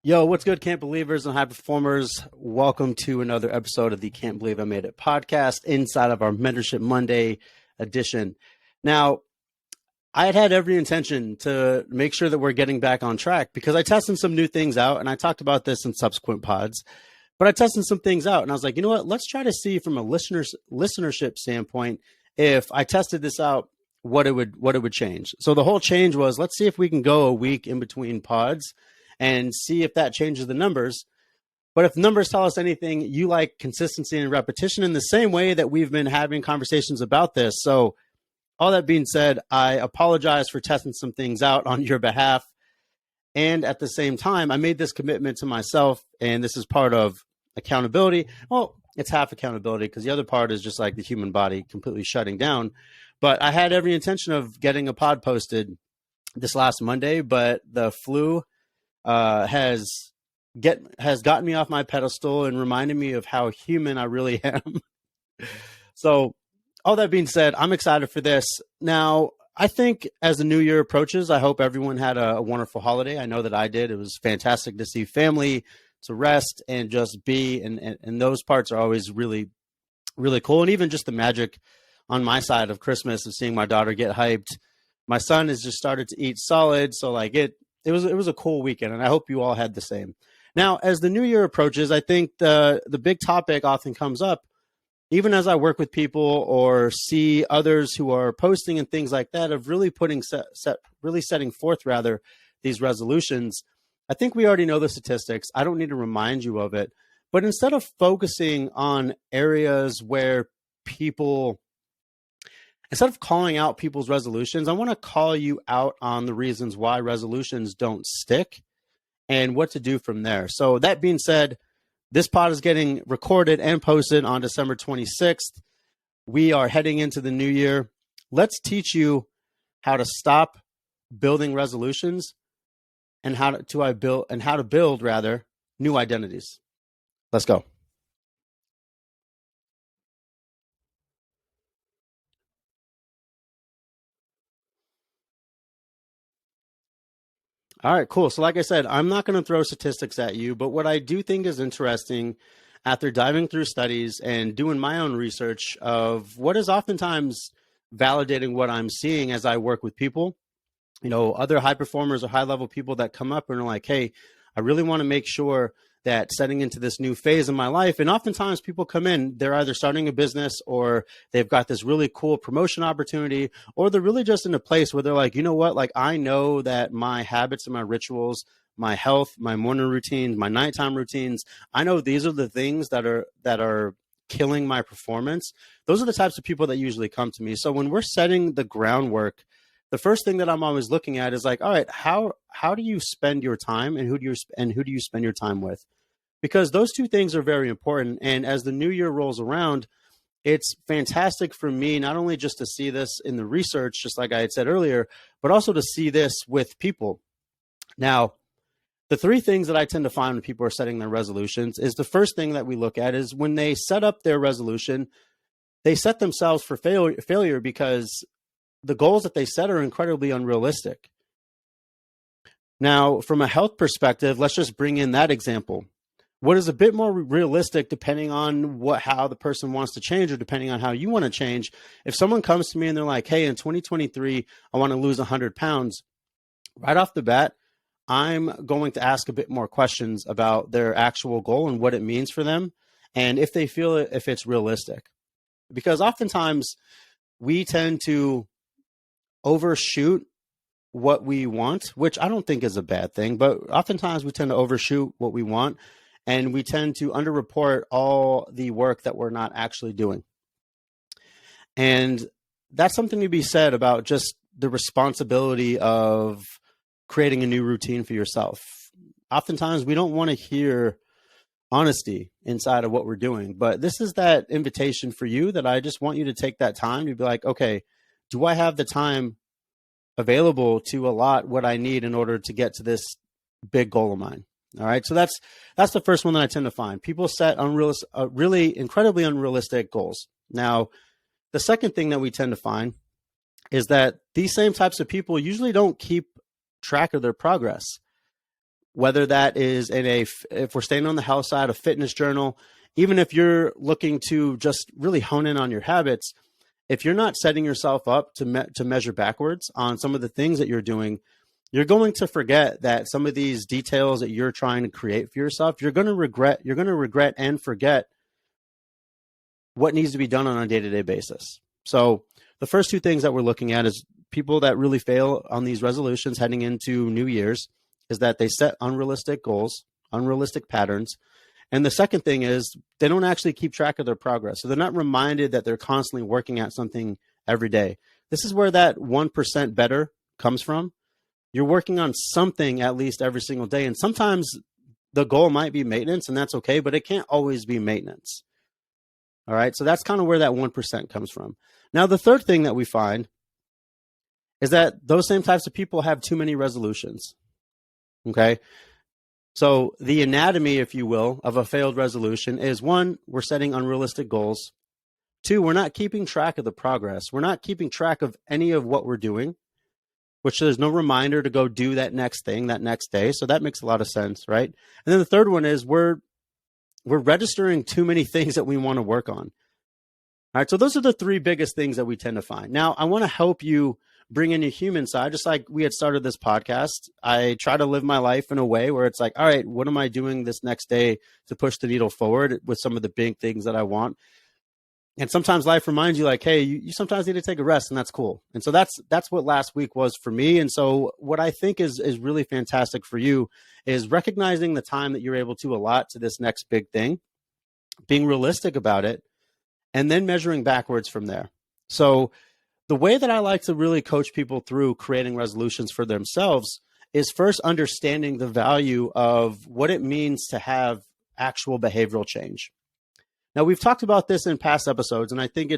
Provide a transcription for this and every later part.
Yo, what's good, Can't Believers and High Performers? Welcome to another episode of the Can't Believe I Made It podcast inside of our Mentorship Monday edition. Now, I had every intention to make sure that we're getting back on track because I tested some new things out, and I talked about this in subsequent pods, but I tested some things out, and I was like, you know what? Let's try to see from a listenership standpoint, if I tested this out, what it would change. So the whole change was, let's see if we can go a week in between pods and see if that changes the numbers. But if numbers tell us anything, you like consistency and repetition in the same way that we've been having conversations about this. So all that being said, I apologize for testing some things out on your behalf. And at the same time, I made this commitment to myself, and this is part of accountability. Well, it's half accountability because the other part is just like the human body completely shutting down. But I had every intention of getting a pod posted this last Monday, but the flu has gotten me off my pedestal and reminded me of how human I really am. So all that being said, I'm excited for this. Now, I think as the new year approaches, I hope everyone had a wonderful holiday. I know that I did. It was fantastic to see family, to rest and just be. And those parts are always really, really cool. And even just the magic on my side of Christmas of seeing my daughter get hyped. My son has just started to eat solid. So like it was a cool weekend, and I hope you all had the same. Now, as the new year approaches, I think the big topic often comes up, even as I work with people or see others who are posting and things like that, of really setting forth these resolutions. I think we already know the statistics. I don't need to remind you of it. But instead of focusing on areas where instead of calling out people's resolutions, I want to call you out on the reasons why resolutions don't stick and what to do from there. So that being said, this pod is getting recorded and posted on December 26th. We are heading into the new year. Let's teach you how to stop building resolutions and how to build new identities. Let's go. All right, cool. So like I said, I'm not going to throw statistics at you, but what I do think is interesting after diving through studies and doing my own research of what is oftentimes validating what I'm seeing as I work with people, other high performers or high level people that come up and are like, hey, I really want to make sure that setting into this new phase in my life. And oftentimes people come in, they're either starting a business or they've got this really cool promotion opportunity, or they're really just in a place where they're like, you know what, like I know that my habits and my rituals, my health, my morning routines, my nighttime routines, I know these are the things that are killing my performance. Those are the types of people that usually come to me. So when we're setting the groundwork, the first thing that I'm always looking at is like, all right, how do you spend your time, and who do you spend your time with? Because those two things are very important. And as the new year rolls around, it's fantastic for me, not only just to see this in the research, just like I had said earlier, but also to see this with people. Now, the three things that I tend to find when people are setting their resolutions is the first thing that we look at is when they set up their resolution, they set themselves for failure because the goals that they set are incredibly unrealistic. Now, from a health perspective, let's just bring in that example. What is a bit more realistic, depending on how the person wants to change or depending on how you want to change. If someone comes to me and they're like, hey, in 2023, I want to lose 100 pounds, right off the bat, I'm going to ask a bit more questions about their actual goal and what it means for them, and if they feel if it's realistic. Because oftentimes we tend to overshoot what we want, which I don't think is a bad thing, but oftentimes we tend to overshoot what we want, and we tend to underreport all the work that we're not actually doing. And that's something to be said about just the responsibility of creating a new routine for yourself. Oftentimes we don't want to hear honesty inside of what we're doing, but this is that invitation for you that I just want you to take that time to be like, okay, do I have the time available to allot what I need in order to get to this big goal of mine? All right. So that's the first one that I tend to find. People set really incredibly unrealistic goals. Now, the second thing that we tend to find is that these same types of people usually don't keep track of their progress. whether that is if we're staying on the health side, a fitness journal, even if you're looking to just really hone in on your habits, if you're not setting yourself up to measure backwards on some of the things that you're doing, you're going to forget that some of these details that you're trying to create for yourself, you're going to regret and forget what needs to be done on a day-to-day basis. So the first two things that we're looking at is people that really fail on these resolutions heading into New Year's is that they set unrealistic goals, unrealistic patterns. And the second thing is they don't actually keep track of their progress. So they're not reminded that they're constantly working at something every day. This is where that 1% better comes from. You're working on something at least every single day. And sometimes the goal might be maintenance, and that's okay, but it can't always be maintenance. All right. So that's kind of where that 1% comes from. Now, the third thing that we find is that those same types of people have too many resolutions. Okay. So the anatomy, if you will, of a failed resolution is 1, we're setting unrealistic goals. 2, we're not keeping track of the progress. We're not keeping track of any of what we're doing, which there's no reminder to go do that next thing that next day. So that makes a lot of sense, right? And then the third one is we're registering too many things that we want to work on. All right, so those are the 3 biggest things that we tend to find. Now, I want to help you bring in your human side, just like we had started this podcast. I try to live my life in a way where it's like, all right, what am I doing this next day to push the needle forward with some of the big things that I want? And sometimes life reminds you like, hey, you sometimes need to take a rest, and that's cool. And so that's what last week was for me. And so what I think is really fantastic for you is recognizing the time that you're able to allot to this next big thing, being realistic about it, and then measuring backwards from there. So the way that I like to really coach people through creating resolutions for themselves is first understanding the value of what it means to have actual behavioral change. Now, we've talked about this in past episodes, and I think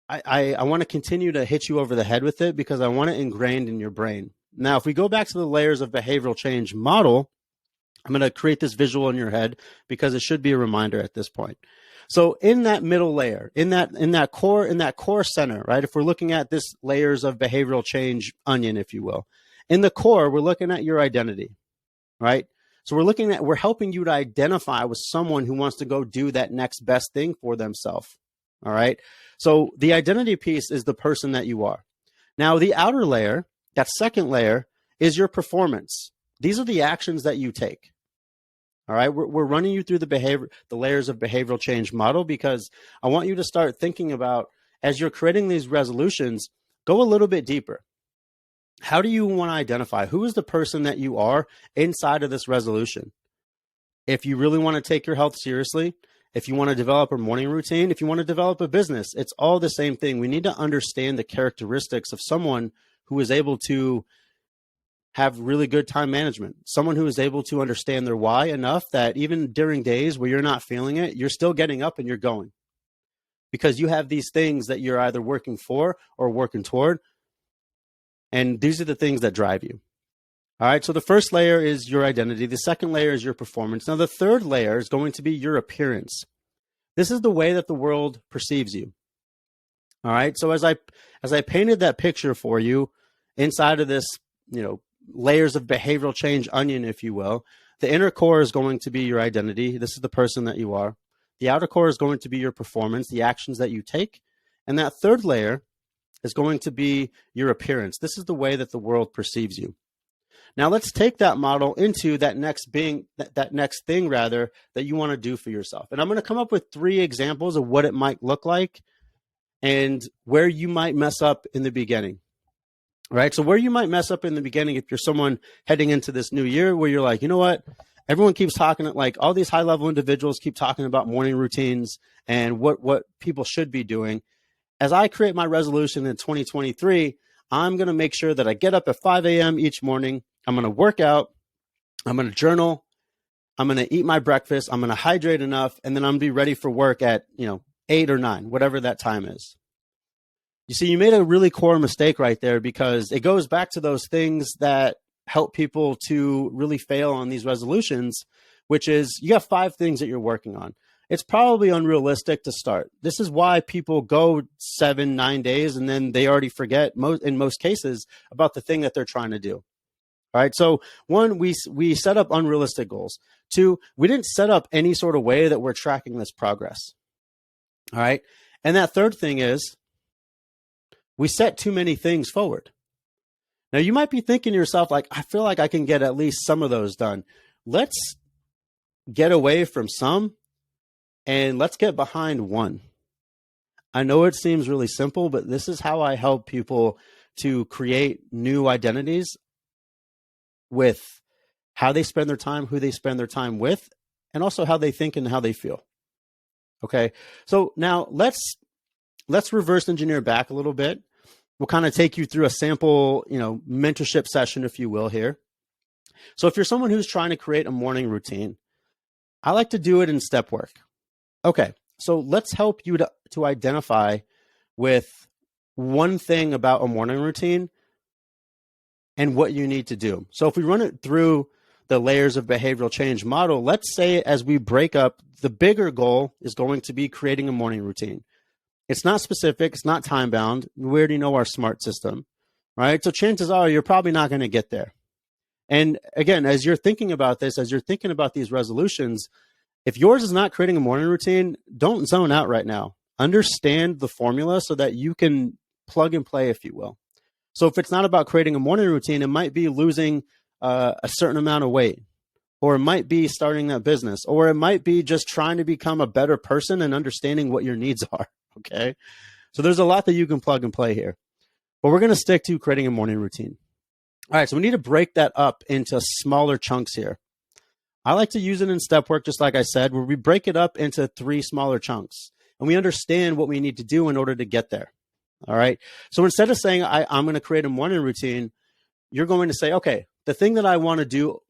I want to continue to hit you over the head with it because I want it ingrained in your brain. Now, if we go back to the layers of behavioral change model, I'm going to create this visual in your head because it should be a reminder at this point. So in that middle layer, in that core center, right? If we're looking at this layers of behavioral change onion, if you will, in the core, we're looking at your identity, right? So we're helping you to identify with someone who wants to go do that next best thing for themselves. All right. So the identity piece is the person that you are. Now, the outer layer, that second layer, is your performance. These are the actions that you take. All right. We're running you through the layers of behavioral change model because I want you to start thinking about, as you're creating these resolutions, go a little bit deeper. How do you want to identify who is the person that you are inside of this resolution? If you really want to take your health seriously, if you want to develop a morning routine, if you want to develop a business, it's all the same thing. We need to understand the characteristics of someone who is able to have really good time management, someone who is able to understand their why enough that even during days where you're not feeling it, you're still getting up and you're going because you have these things that you're either working for or working toward. And these are the things that drive you. All right. So the first layer is your identity. The second layer is your performance. Now, the third layer is going to be your appearance. This is the way that the world perceives you. All right. So as I painted that picture for you inside of this, layers of behavioral change onion, if you will, the inner core is going to be your identity. This is the person that you are. The outer core is going to be your performance, the actions that you take. And that third layer is going to be your appearance. This is the way that the world perceives you. Now let's take that model into that next thing that you want to do for yourself. And I'm going to come up with 3 examples of what it might look like and where you might mess up in the beginning. Right? So where you might mess up in the beginning, if you're someone heading into this new year where you're like, you know what? Everyone keeps talking, like all these high level individuals keep talking about morning routines and what people should be doing. As I create my resolution in 2023, I'm going to make sure that I get up at 5 a.m. each morning. I'm going to work out. I'm going to journal. I'm going to eat my breakfast. I'm going to hydrate enough. And then I'm going to be ready for work at, 8 or 9, whatever that time is. You see, you made a really core mistake right there because it goes back to those things that help people to really fail on these resolutions, which is you have 5 things that you're working on. It's probably unrealistic to start. This is why people go 7-9 days and then they already forget in most cases about the thing that they're trying to do. All right. So one, we set up unrealistic goals. Two, we didn't set up any sort of way that we're tracking this progress. All right. And that third thing is we set too many things forward. Now you might be thinking to yourself, like, I feel like I can get at least some of those done. Let's get away from some and let's get behind one. I know it seems really simple, but this is how I help people to create new identities with how they spend their time, who they spend their time with, and also how they think and how they feel. Okay. So now let's reverse engineer back a little bit. We'll kind of take you through a sample, mentorship session, if you will, here. So if you're someone who's trying to create a morning routine, I like to do it in step work. Okay. So let's help you to identify with one thing about a morning routine and what you need to do. So if we run it through the layers of behavioral change model, let's say as we break up, the bigger goal is going to be creating a morning routine. It's not specific. It's not time bound. We already know our SMART system, right? So chances are you're probably not going to get there. And again, as you're thinking about this, as you're thinking about these resolutions, if yours is not creating a morning routine, don't zone out right now. Understand the formula so that you can plug and play, if you will. So if it's not about creating a morning routine, it might be losing a certain amount of weight, or it might be starting that business, or it might be just trying to become a better person and understanding what your needs are. Okay. So there's a lot that you can plug and play here, but we're going to stick to creating a morning routine. All right. So we need to break that up into smaller chunks here. I like to use it in step work, just like I said, where we break it up into 3 smaller chunks and we understand what we need to do in order to get there. All right. So instead of saying I'm going to create a morning routine, you're going to say, okay, the thing that I want to do,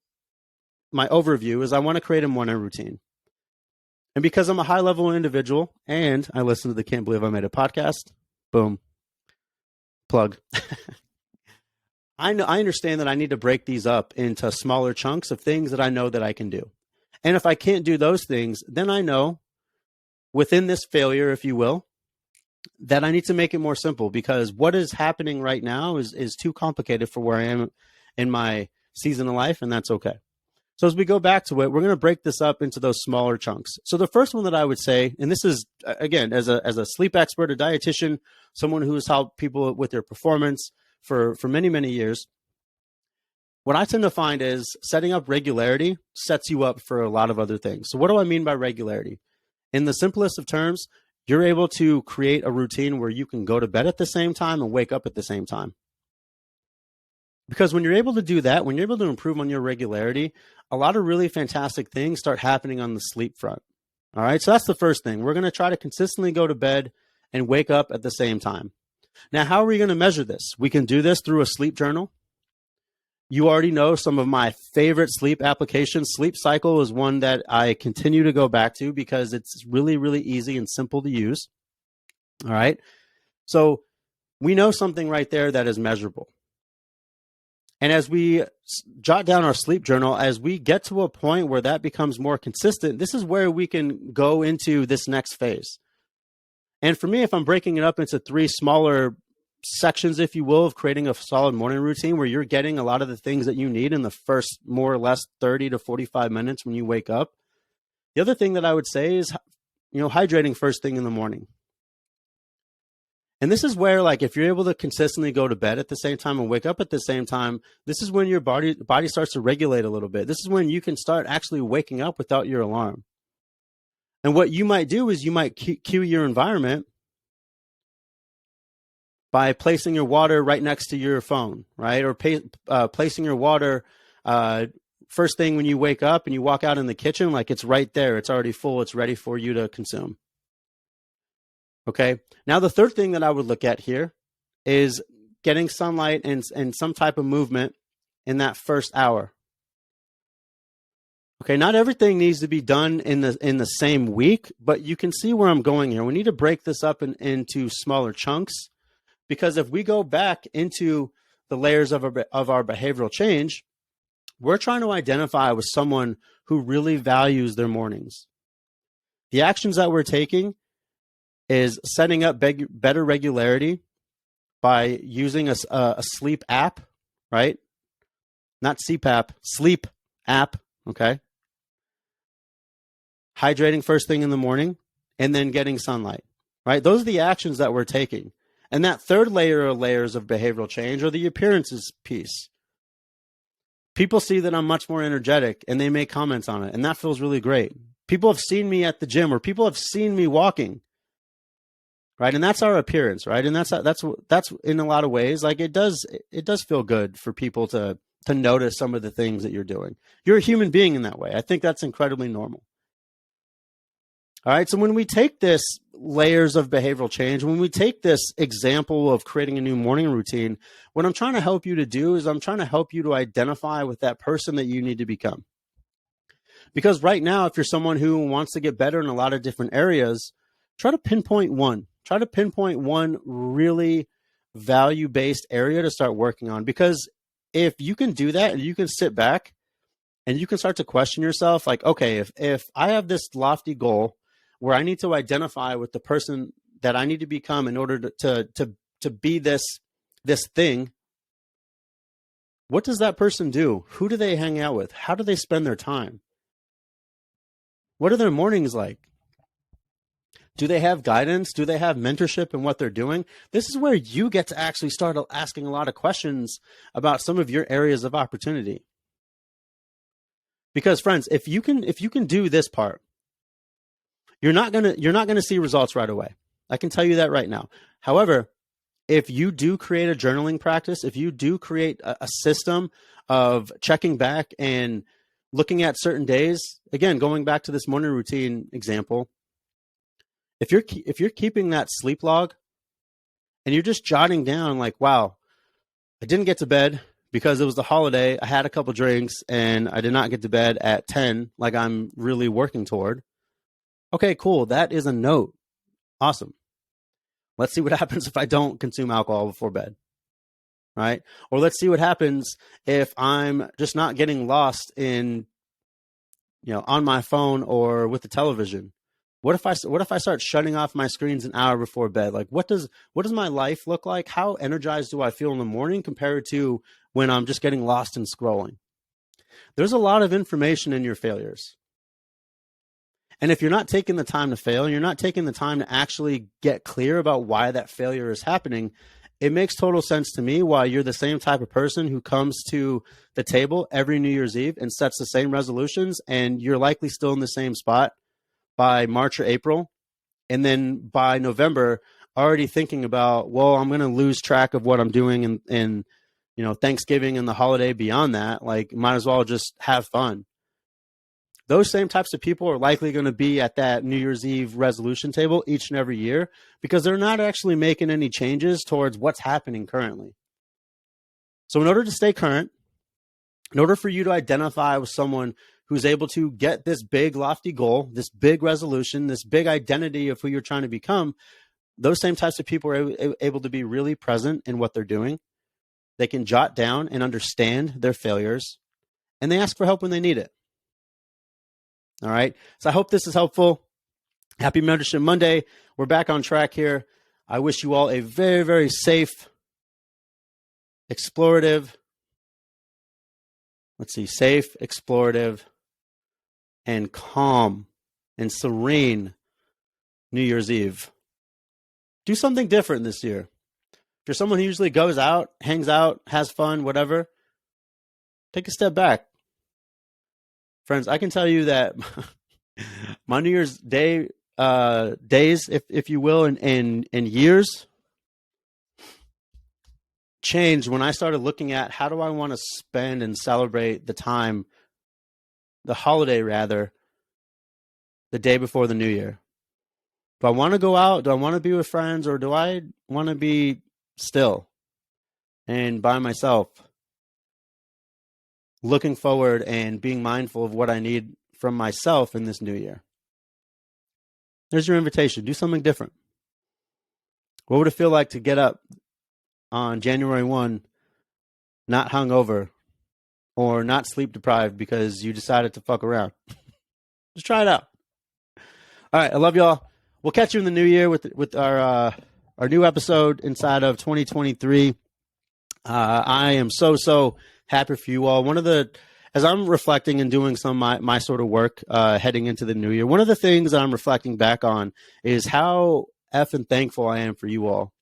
my overview is I want to create a morning routine. And because I'm a high level individual and I listen to the Can't Believe I Made It podcast, boom, plug. I understand that I need to break these up into smaller chunks of things that I know that I can do. And if I can't do those things, then I know within this failure, if you will, that I need to make it more simple, because what is happening right now is too complicated for where I am in my season of life, and that's okay. So as we go back to it, we're going to break this up into those smaller chunks. So the first one that I would say, and this is, again, as a sleep expert, a dietitian, someone who has helped people with their performance for many, many years, what I tend to find is setting up regularity sets you up for a lot of other things. So what do I mean by regularity? In the simplest of terms, you're able to create a routine where you can go to bed at the same time and wake up at the same time. Because when you're able to do that, when you're able to improve on your regularity, a lot of really fantastic things start happening on the sleep front. All right. So that's the first thing. We're going to try to consistently go to bed and wake up at the same time. Now, how are we going to measure this? We can do this through a sleep journal. You already know some of my favorite sleep applications. Sleep Cycle is one that I continue to go back to because it's really, really easy and simple to use. All right. So we know something right there that is measurable. And as we jot down our sleep journal, as we get to a point where that becomes more consistent, this is where we can go into this next phase. And for me, if I'm breaking it up into 3 smaller sections, if you will, of creating a solid morning routine where you're getting a lot of the things that you need in the first more or less 30 to 45 minutes when you wake up. The other thing that I would say is, hydrating first thing in the morning. And this is where, like, if you're able to consistently go to bed at the same time and wake up at the same time, this is when your body starts to regulate a little bit. This is when you can start actually waking up without your alarm. And what you might do is you might cue your environment by placing your water right next to your phone, right? Or placing your water first thing when you wake up and you walk out in the kitchen, like it's right there. It's already full. It's ready for you to consume. Okay. Now, the third thing that I would look at here is getting sunlight and some type of movement in that first hour. Okay. Not everything needs to be done in the same week, but you can see where I'm going here. We need to break this up into smaller chunks, because if we go back into the layers of our behavioral change, we're trying to identify with someone who really values their mornings. The actions that we're taking is setting up better regularity by using a sleep app, right? not CPAP, sleep app, okay? Hydrating first thing in the morning, and then getting sunlight, right? Those are the actions that we're taking. And that third layer or layers of behavioral change are the appearances piece. People see that I'm much more energetic and they make comments on it, and that feels really great. People have seen me at the gym, or people have seen me walking, right? And that's our appearance, right? And that's in a lot of ways, like it does feel good for people to notice some of the things that you're doing. You're a human being in that way. I think that's incredibly normal. All right. So when we take this layers of behavioral change, when we take this example of creating a new morning routine, what I'm trying to help you to do is I'm trying to help you to identify with that person that you need to become. Because right now, if you're someone who wants to get better in a lot of different areas, try to pinpoint one. Try to pinpoint one really value-based area to start working on. Because if you can do that and you can sit back and you can start to question yourself, like, okay, if I have this lofty goal where I need to identify with the person that I need to become in order to be this thing, what does that person do? Who do they hang out with? How do they spend their time? What are their mornings like? Do they have guidance? Do they have mentorship in what they're doing? This is where you get to actually start asking a lot of questions about some of your areas of opportunity. Because friends, if you can do this part, you're not gonna see results right away. I can tell you that right now. However, if you do create a journaling practice, if you do create a system of checking back and looking at certain days, again, going back to this morning routine example, if you're keeping that sleep log and you're just jotting down like, wow, I didn't get to bed because it was the holiday, I had a couple drinks and I did not get to bed at 10 like I'm really working toward. Okay, cool. That is a note. Awesome. Let's see what happens if I don't consume alcohol before bed, right? Or let's see what happens if I'm just not getting lost in, on my phone or with the television. What if I start shutting off my screens an hour before bed? Like, what does my life look like? How energized do I feel in the morning compared to when I'm just getting lost in scrolling? There's a lot of information in your failures. And if you're not taking the time to fail, and you're not taking the time to actually get clear about why that failure is happening, it makes total sense to me why you're the same type of person who comes to the table every New Year's Eve and sets the same resolutions, and you're likely still in the same spot by March or April. And then by November, already thinking about, well, I'm going to lose track of what I'm doing in Thanksgiving and the holiday beyond that. Like, might as well just have fun. Those same types of people are likely going to be at that New Year's Eve resolution table each and every year because they're not actually making any changes towards what's happening currently. So in order to stay current, in order for you to identify with someone who's able to get this big lofty goal, this big resolution, this big identity of who you're trying to become, those same types of people are able to be really present in what they're doing. They can jot down and understand their failures, and they ask for help when they need it. All right. So I hope this is helpful. Happy Mentorship Monday. We're back on track here. I wish you all a very, very safe, explorative, and calm and serene New Year's Eve. Do something different this year. If you're someone who usually goes out, hangs out, has fun, whatever, take a step back. Friends, I can tell you that my New Year's days, if you will, and years changed when I started looking at how do I want to spend and celebrate the holiday rather, the day before the New Year. Do I want to go out? Do I want to be with friends? Or do I want to be still and by myself? Looking forward and being mindful of what I need from myself in this new year. There's your invitation. Do something different. What would it feel like to get up on January 1, not hungover or not sleep deprived because you decided to fuck around? Just try it out. All right. I love y'all. We'll catch you in the new year with our new episode inside of 2023. I am so happy for you all. As I'm reflecting and doing some of my sort of work heading into the new year, one of the things that I'm reflecting back on is how effing thankful I am for you all.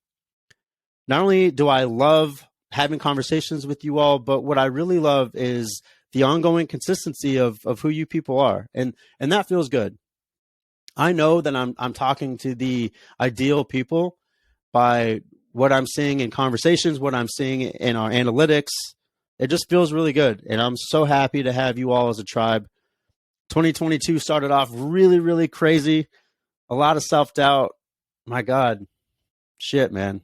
Not only do I love having conversations with you all, but what I really love is the ongoing consistency of who you people are. And that feels good. I know that I'm talking to the ideal people by what I'm seeing in conversations, what I'm seeing in our analytics. It just feels really good. And I'm so happy to have you all as a tribe. 2022 started off really, really crazy. A lot of self-doubt. My God. Shit, man.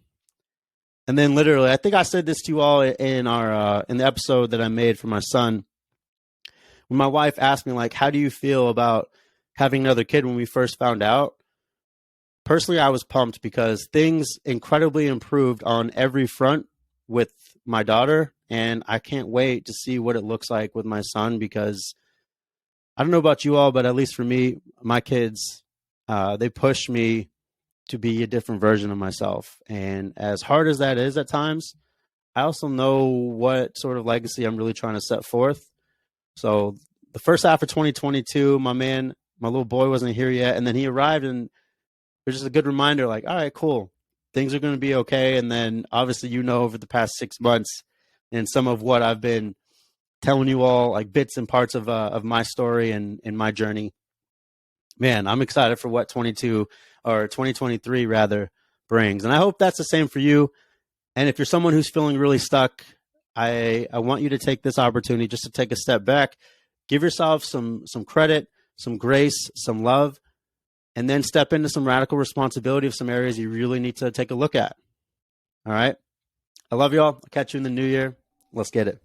And then literally, I think I said this to you all in the episode that I made for my son. When my wife asked me, like, how do you feel about having another kid when we first found out? Personally, I was pumped because things incredibly improved on every front with my daughter. And I can't wait to see what it looks like with my son, because I don't know about you all, but at least for me, my kids, they push me to be a different version of myself. And as hard as that is at times, I also know what sort of legacy I'm really trying to set forth. So the first half of 2022, my little boy wasn't here yet. And then he arrived, and it was just a good reminder, like, all right, cool. Things are going to be okay. And then obviously, over the past 6 months and some of what I've been telling you all, like bits and parts of my story and my journey. Man, I'm excited for what 2023 rather brings. And I hope that's the same for you. And if you're someone who's feeling really stuck, I want you to take this opportunity just to take a step back, give yourself some credit, some grace, some love, and then step into some radical responsibility of some areas you really need to take a look at. All right. I love y'all. I'll catch you in the new year. Let's get it.